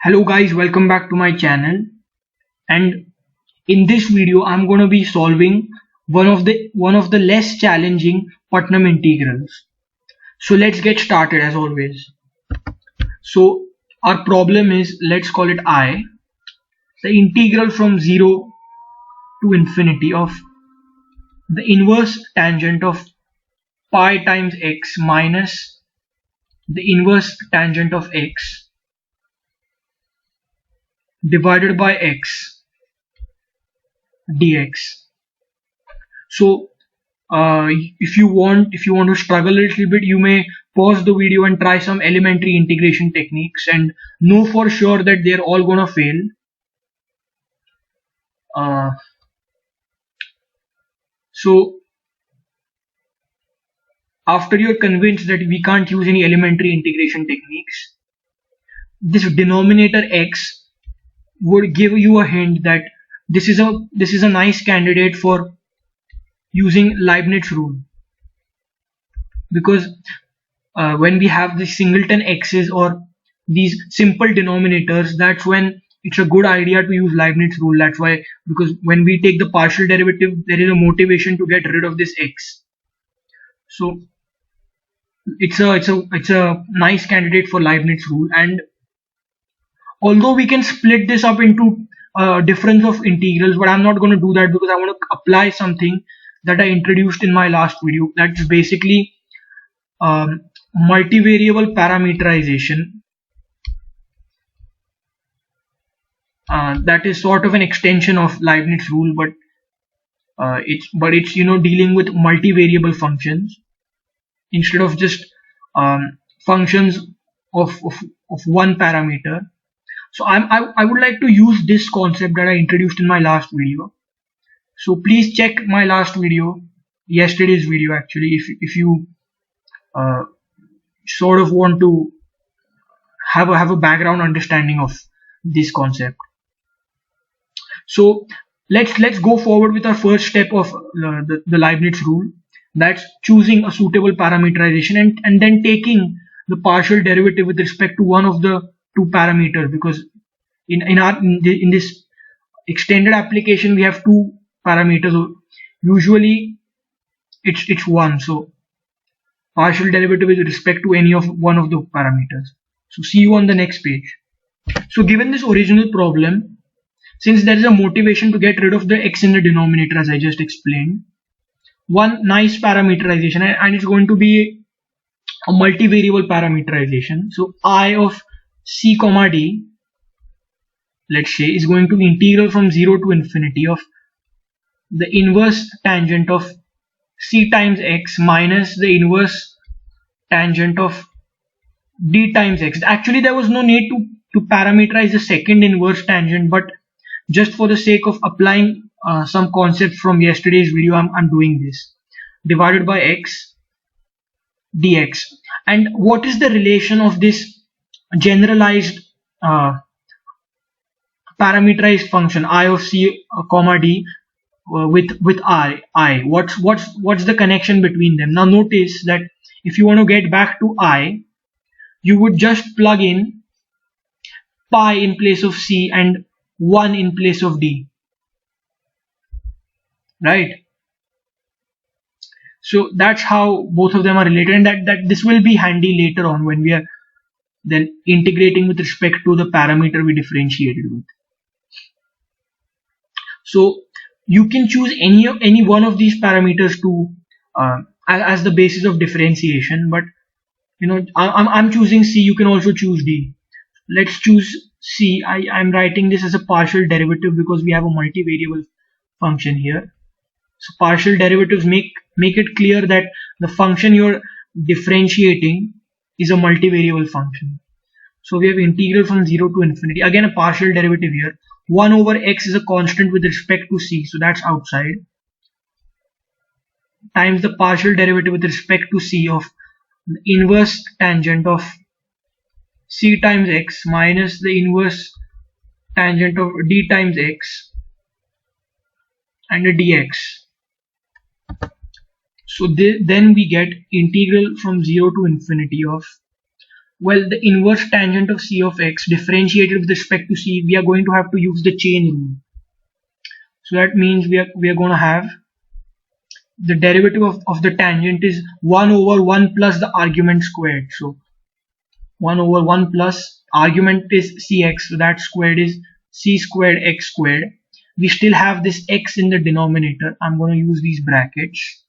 Hello guys, welcome back to my channel. And in this video I'm going to be solving one of the less challenging Putnam integrals. So let's get started as always. So our problem is, let's call it I, the integral from 0 to infinity of the inverse tangent of pi times x minus the inverse tangent of x divided by x dx. So if you want to struggle a little bit, you may pause the video and try some elementary integration techniques and know for sure that they're all gonna fail. uh, so after you're convinced that we can't use any elementary integration techniques, this denominator x would give you a hint that this is a nice candidate for using Leibniz rule, because when we have the singleton x's or these simple denominators, that's when it's a good idea to use Leibniz rule. That's why, because when we take the partial derivative, there is a motivation to get rid of this x. So it's a nice candidate for Leibniz rule. And although we can split this up into difference of integrals, but I'm not going to do that because I want to apply something that I introduced in my last video. That's basically multivariable parameterization. That is sort of an extension of Leibniz rule, but it's dealing with multivariable functions instead of just functions of one parameter. So I would like to use this concept that I introduced in my last video. So please check my last video, yesterday's video actually, if you uh, sort of want to have a background understanding of this concept. So let's go forward with our first step of the Leibniz rule. That's choosing a suitable parameterization and then taking the partial derivative with respect to one of the two parameters, because in this extended application we have two parameters. Usually it's one, so partial derivative with respect to any of one of the parameters. So see you on the next page. So given this original problem, since there is a motivation to get rid of the x in the denominator, as I just explained, one nice parameterization, and it's going to be a multivariable parameterization. So I of c comma d, let's say, is going to be integral from 0 to infinity of the inverse tangent of c times x minus the inverse tangent of d times x. Actually, there was no need to parameterize the second inverse tangent, but just for the sake of applying some concepts from yesterday's video, I'm doing this. Divided by x dx. And what is the relation of this generalized parameterized function I of c comma d with I? What's the connection between them? Now notice that if you want to get back to I, you would just plug in pi in place of c and 1 in place of d, right? So that's how both of them are related, and that this will be handy later on when we are then integrating with respect to the parameter we differentiated with. So you can choose any one of these parameters to as the basis of differentiation, but I'm choosing c. You can also choose d. Let's choose c. I'm writing this as a partial derivative because we have a multivariable function here. So partial derivatives make it clear that the function you're differentiating is a multivariable function. So we have integral from 0 to infinity. Again, a partial derivative here. 1 over x is a constant with respect to c, so that's outside, times the partial derivative with respect to c of the inverse tangent of c times x minus the inverse tangent of d times x and a dx. So then we get integral from 0 to infinity of Well, the inverse tangent of c of x differentiated with respect to c, we are going to have to use the chain rule. So that means we are going to have the derivative of the tangent is 1 over 1 plus the argument squared. So 1 over 1 plus argument is cx, so that squared is c squared x squared. We still have this x in the denominator. I'm going to use these brackets,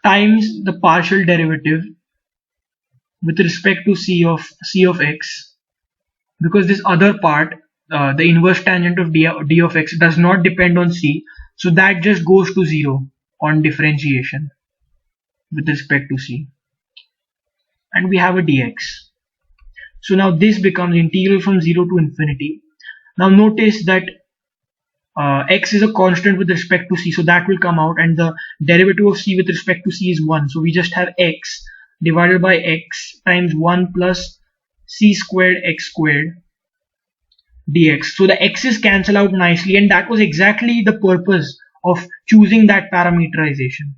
times the partial derivative with respect to c of x, because this other part, the inverse tangent of d of x does not depend on c, so that just goes to 0 on differentiation with respect to c, and we have a dx. So now this becomes integral from 0 to infinity. Now notice that x is a constant with respect to c, so that will come out, and the derivative of c with respect to c is 1, so we just have x divided by x times 1 plus c squared x squared dx. So the x's cancel out nicely, and that was exactly the purpose of choosing that parameterization.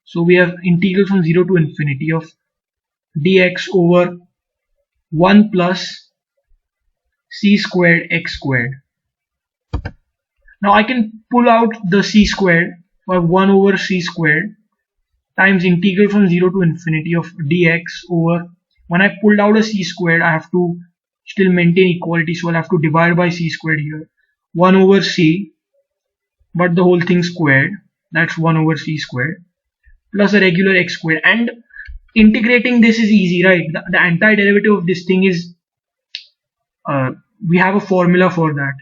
So we have integral from 0 to infinity of dx over 1 plus c squared x squared. Now I can pull out the c squared by 1 over c squared times integral from 0 to infinity of dx over, when I pulled out a c squared, I have to still maintain equality, so I'll have to divide by c squared here. 1 over c, but the whole thing squared, that's 1 over c squared, plus a regular x squared. And integrating this is easy, right? The antiderivative of this thing is, we have a formula for that,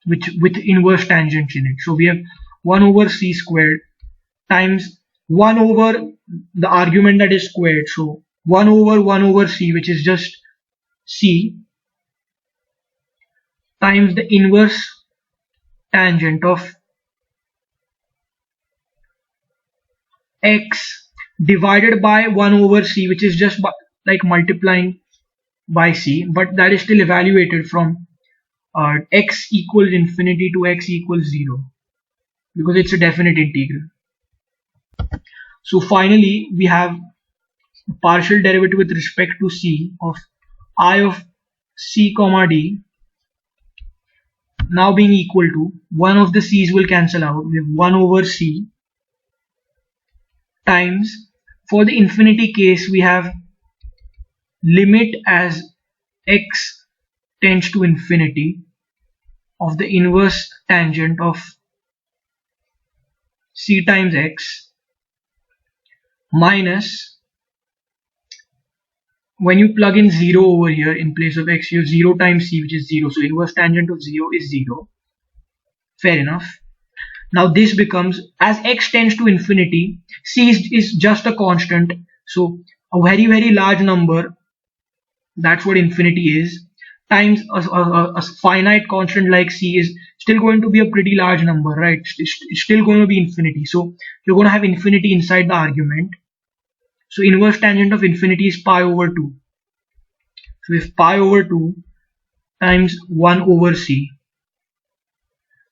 which with inverse tangents in it. So we have 1 over c squared times 1 over the argument that is squared, so 1 over c, which is just c, times the inverse tangent of x divided by 1 over c, which is just like multiplying by c, but that is still evaluated from x equals infinity to x equals 0, because it's a definite integral. So finally we have partial derivative with respect to c of I of c comma d now being equal to, one of the c's will cancel out, we have 1 over c times, for the infinity case we have limit as x tends to infinity of the inverse tangent of c times x minus, when you plug in 0 over here in place of x, you have 0 times c, which is 0, so inverse tangent of 0 is 0. Fair enough. Now this becomes, as x tends to infinity, c is just a constant, so a very large number, that's what infinity is, times a finite constant like c is still going to be a pretty large number, right? It's still going to be infinity, so you're going to have infinity inside the argument. So inverse tangent of infinity is pi over 2. So if pi over 2 times 1 over c,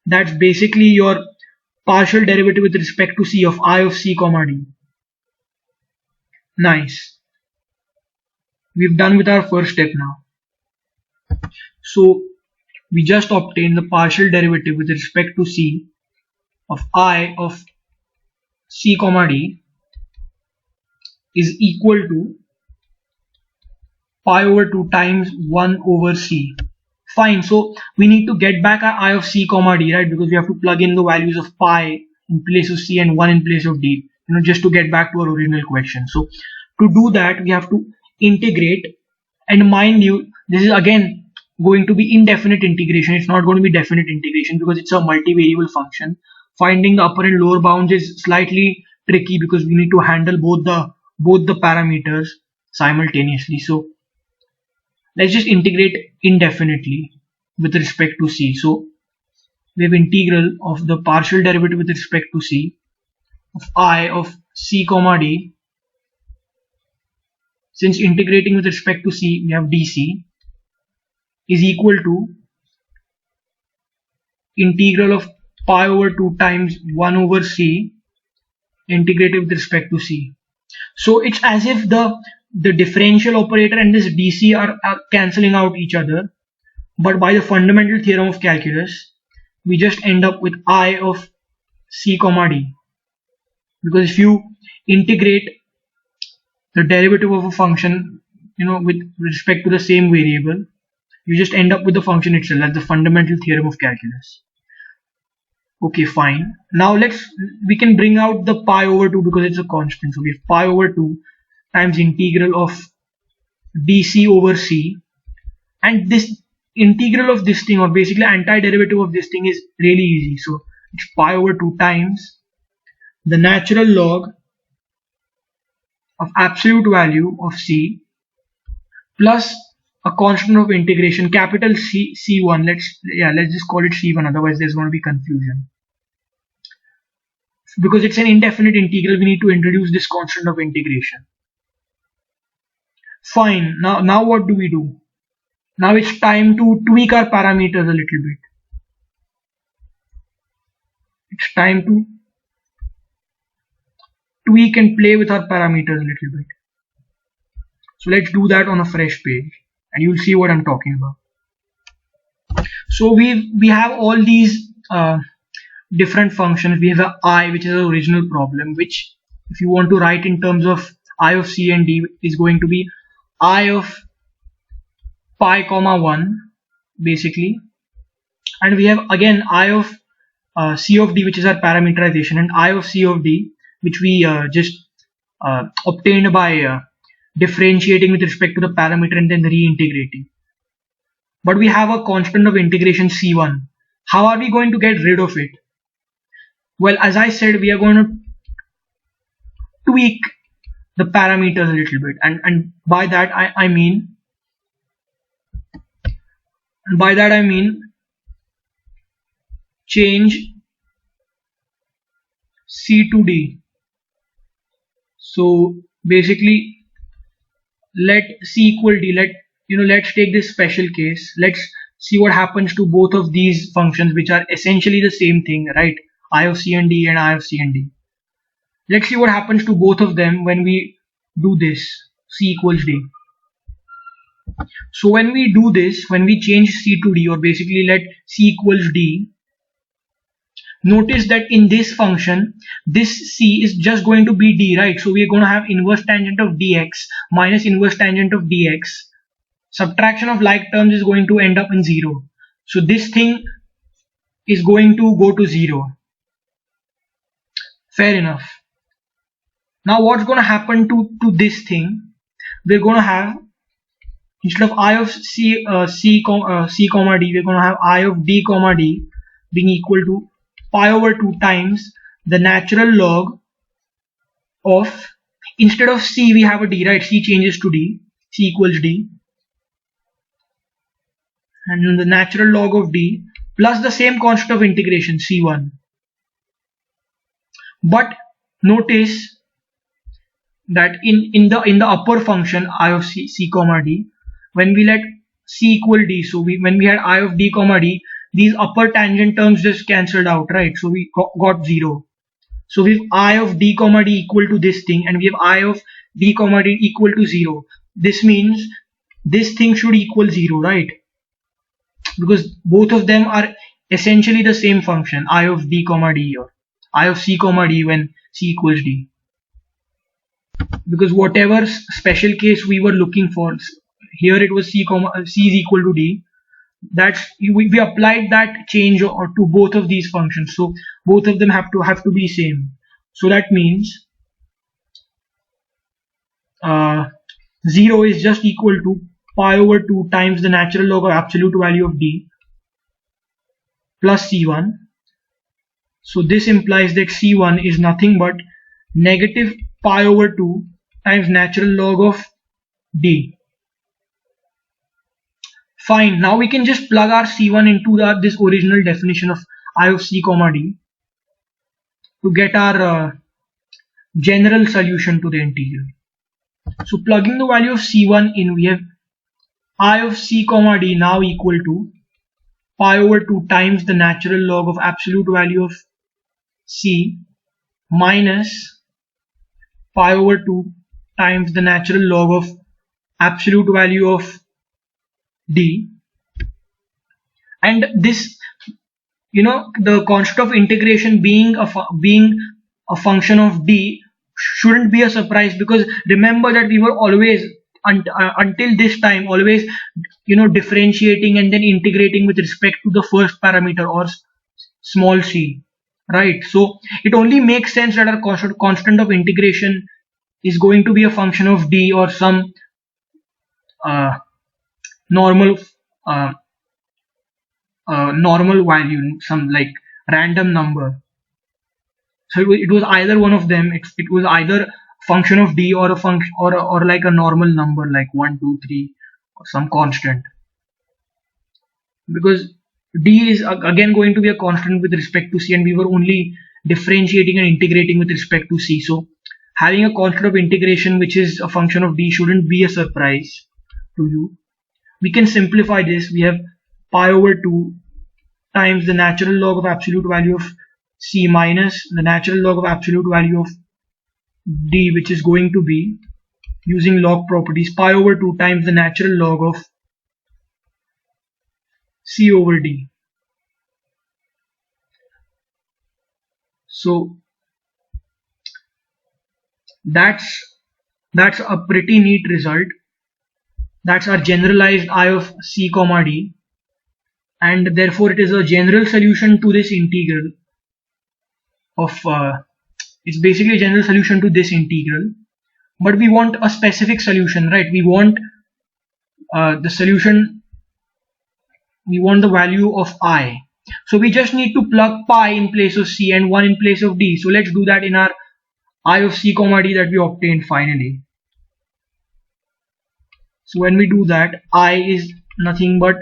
that's basically your partial derivative with respect to c of I of c comma d. Nice. We've done with our first step now. So we just obtained the partial derivative with respect to c of I of c comma d is equal to pi over 2 times 1 over c. Fine, so we need to get back our I of c comma d, right? Because we have to plug in the values of pi in place of c and 1 in place of d, just to get back to our original question. So to do that, we have to integrate, and mind you, this is again going to be indefinite integration. It's not going to be definite integration because it's a multivariable function. Finding the upper and lower bounds is slightly tricky because we need to handle both the parameters simultaneously. So let's just integrate indefinitely with respect to c. So we have integral of the partial derivative with respect to c of I of c comma d. Since integrating with respect to c, we have dc is equal to integral of pi over 2 times 1 over c integrated with respect to C. So it's as if the differential operator and this dc are cancelling out each other, but by the fundamental theorem of calculus, we just end up with I of C comma D. Because if you integrate the derivative of a function, with respect to the same variable, you just end up with the function itself. That's the fundamental theorem of calculus. Okay, fine. Now we can bring out the pi over 2 because it's a constant. So we have pi over 2 times integral of dc over c, and this integral of this thing, or basically antiderivative of this thing, is really easy. So it's pi over 2 times the natural log of absolute value of c plus a constant of integration, capital C1. Let's just call it C1, otherwise there's going to be confusion. Because it's an indefinite integral, we need to introduce this constant of integration. Fine. Now what do we do? Now it's time to tweak our parameters a little bit. It's time to tweak and play with our parameters a little bit. So let's do that on a fresh page, and you'll see what I'm talking about. So we have all these different functions. We have a I, which is the original problem, which if you want to write in terms of I of C and D, is going to be I of pi comma 1 basically, and we have again I of C of D, which is our parameterization, and I of C of D, which we just obtained by differentiating with respect to the parameter and then reintegrating. But we have a constant of integration C1. How are we going to get rid of it? Well, as I said, we are going to tweak the parameters a little bit, and by that I mean change C to D. So basically, let C equal D. Let's take this special case. Let's see what happens to both of these functions, which are essentially the same thing, right? I of C and D and I of C and D. Let's see what happens to both of them when we do this, C equals D. So when we do this, when we change C to D, or basically let C equals D, notice that in this function, this C is just going to be D, right? So we are going to have inverse tangent of dx minus inverse tangent of dx. Subtraction of like terms is going to end up in 0. So this thing is going to go to 0. Fair enough. Now what's going to happen to this thing? We're going to have, instead of I of C comma D, we're going to have I of D comma D being equal to pi over 2 times the natural log of, instead of C we have a D, right? C changes to D, C equals D, and the natural log of D plus the same constant of integration C1. But notice that in the upper function I of C comma D, when we let C equal D, so when we had I of D comma D, these upper tangent terms just cancelled out, right? So we got 0. So we have I of D comma D equal to this thing, and we have I of D comma D equal to 0. This means this thing should equal 0, right? Because both of them are essentially the same function, I of D comma D or I of C comma D when C equals D. Because whatever special case we were looking for, here it was C is equal to D. We applied that change to both of these functions, so both of them have to be same. So that means 0 is just equal to pi over 2 times the natural log of absolute value of D plus C1. So this implies that C1 is nothing but negative pi over 2 times natural log of D. Fine, now we can just plug our C1 into this original definition of I of C comma D to get our general solution to the integral. So plugging the value of C1 in, we have I of C comma D now equal to pi over 2 times the natural log of absolute value of C minus pi over 2 times the natural log of absolute value of d. And this, the constant of integration being a function of d shouldn't be a surprise, because remember that we were always until this time always differentiating and then integrating with respect to the first parameter, or small c, right? So it only makes sense that our constant of integration is going to be a function of d, or some normal uh, normal value, some like random number. So it was either one of them. It was either function of d, or a function, or like a normal number like 1 2 3, or some constant, because d is again going to be a constant with respect to c, and we were only differentiating and integrating with respect to c. So having a constant of integration which is a function of d shouldn't be a surprise to you. We can simplify this. We have pi over 2 times the natural log of absolute value of c minus the natural log of absolute value of d, which is going to be, using log properties, pi over 2 times the natural log of c over d. So that's a pretty neat result. That's our generalized I of c comma d, and therefore it is a general solution to this integral of it's basically a general solution to this integral. But we want a specific solution, right? We want the solution, we want the value of I. So we just need to plug pi in place of c and 1 in place of d. So let's do that in our I of c comma d that we obtained finally. So when we do that, I is nothing but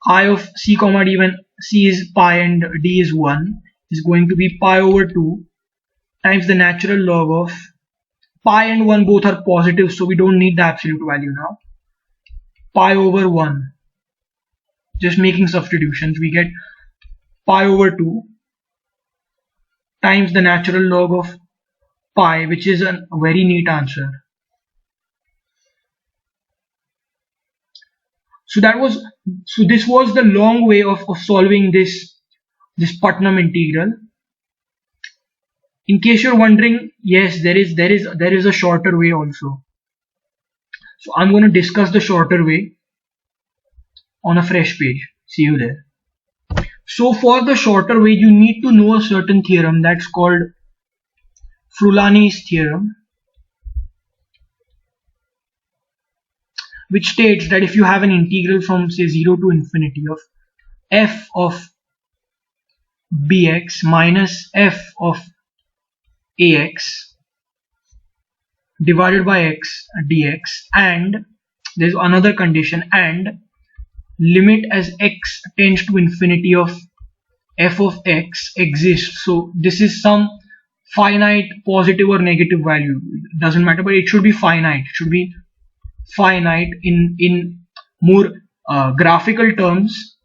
I of c comma d, when c is pi and d is 1, is going to be pi over 2 times the natural log of pi and 1 both are positive, so we don't need the absolute value now. Pi over 1, just making substitutions, we get pi over 2 times the natural log of pi, which is a very neat answer. So this was the long way of solving this Putnam integral. In case you're wondering, yes, there is a shorter way also. So I'm going to discuss the shorter way on a fresh page. See you there. So for the shorter way, you need to know a certain theorem that's called Frullani's theorem, which states that if you have an integral from, say, 0 to infinity of f of bx minus f of ax divided by x dx, and there's another condition, and limit as x tends to infinity of f of x exists. So this is some finite positive or negative value, it doesn't matter, but it should be finite. It should be finite. In more graphical terms,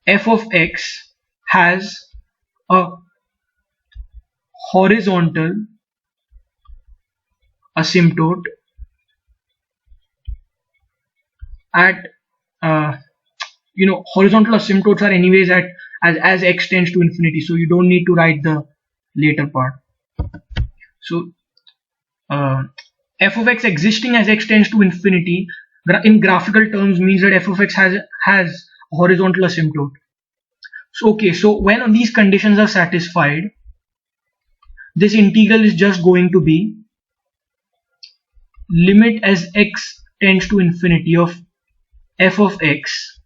f of x has a horizontal asymptote at horizontal asymptotes are anyways at as x tends to infinity, so you don't need to write the later part. So f of x existing as x tends to infinity in graphical terms means that f of x has a horizontal asymptote. So okay, so when these conditions are satisfied, this integral is just going to be limit as x tends to infinity of f of x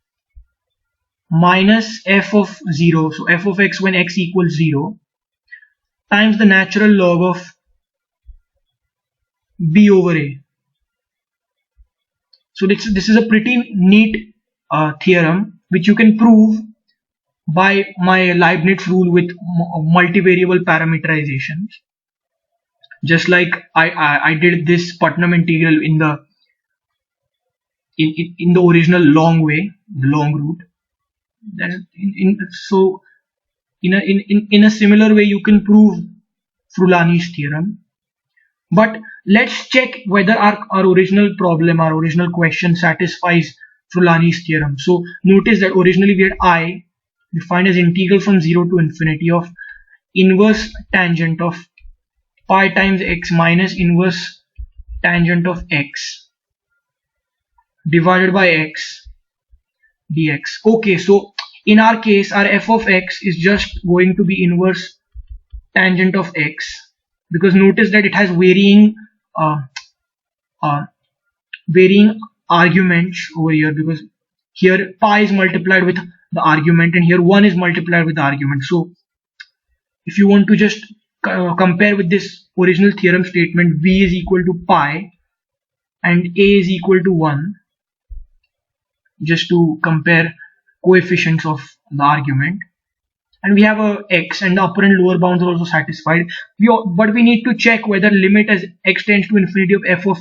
minus f of 0, so f of x when x equals 0, times the natural log of b over a. So this is a pretty neat theorem which you can prove by my Leibniz rule with multivariable parameterizations, just like I did this Putnam integral in the original long way, the long route. So in a similar way you can prove Frullani's theorem. But let's check whether our original problem, our original question satisfies Frullani's theorem. So notice that originally we had I defined as integral from 0 to infinity of inverse tangent of pi times x minus inverse tangent of x divided by x dx. Okay, so in our case our f of x is just going to be inverse tangent of x, because notice that it has uh, uh, varying arguments over here, because here pi is multiplied with the argument and here 1 is multiplied with the argument. So if you want to just compare with this original theorem statement, v is equal to pi and a is equal to 1, just to compare coefficients of the argument, and we have a x and the upper and lower bounds are also satisfied. But we need to check whether limit as x tends to infinity of f of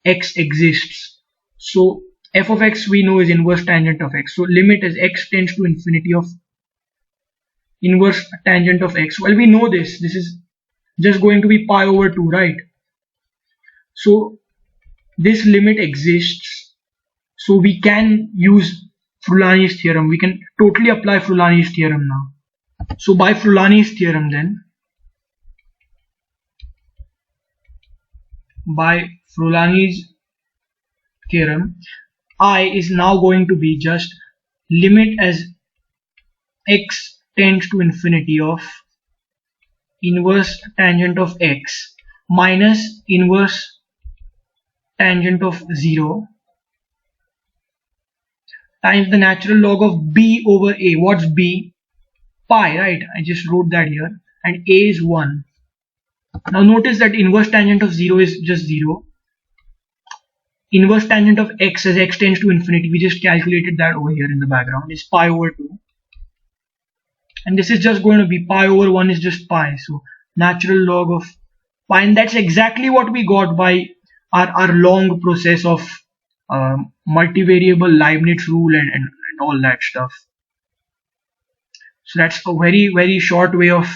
x exists. So f of x we know is inverse tangent of x, so limit as x tends to infinity of inverse tangent of x. Well, we know this is just going to be pi over 2, right? So this limit exists, so we can use Frullani's theorem. We can totally apply Frullani's theorem now. So by Frullani's theorem then, by Frullani's theorem, I is now going to be just limit as x tends to infinity of inverse tangent of x minus inverse tangent of 0 times the natural log of b over a. What's b? Pi, right? I just wrote that here, and a is 1. Now notice that inverse tangent of 0 is just 0. Inverse tangent of x as x tends to infinity, we just calculated that over here in the background, is pi over 2. And this is just going to be pi over 1 is just pi. So natural log of pi, and that's exactly what we got by our long process of multivariable Leibniz rule and all that stuff. So that's a very short way of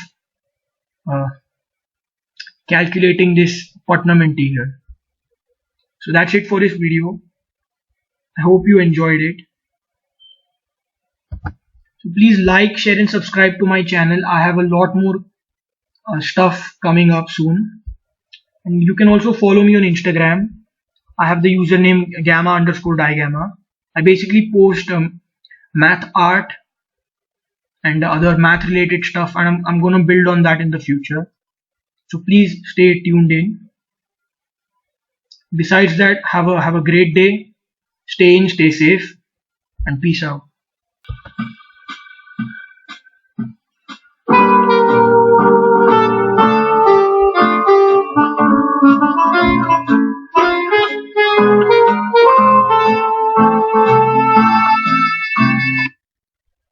calculating this Putnam integral. So that's it for this video. I hope you enjoyed it. So please like, share and subscribe to my channel. I have a lot more stuff coming up soon. And you can also follow me on Instagram. I have the username gamma_digamma. I basically post math art and other math related stuff, and I'm going to build on that in the future. So please stay tuned in. Besides that, have a great day. Stay in, stay safe, and peace out.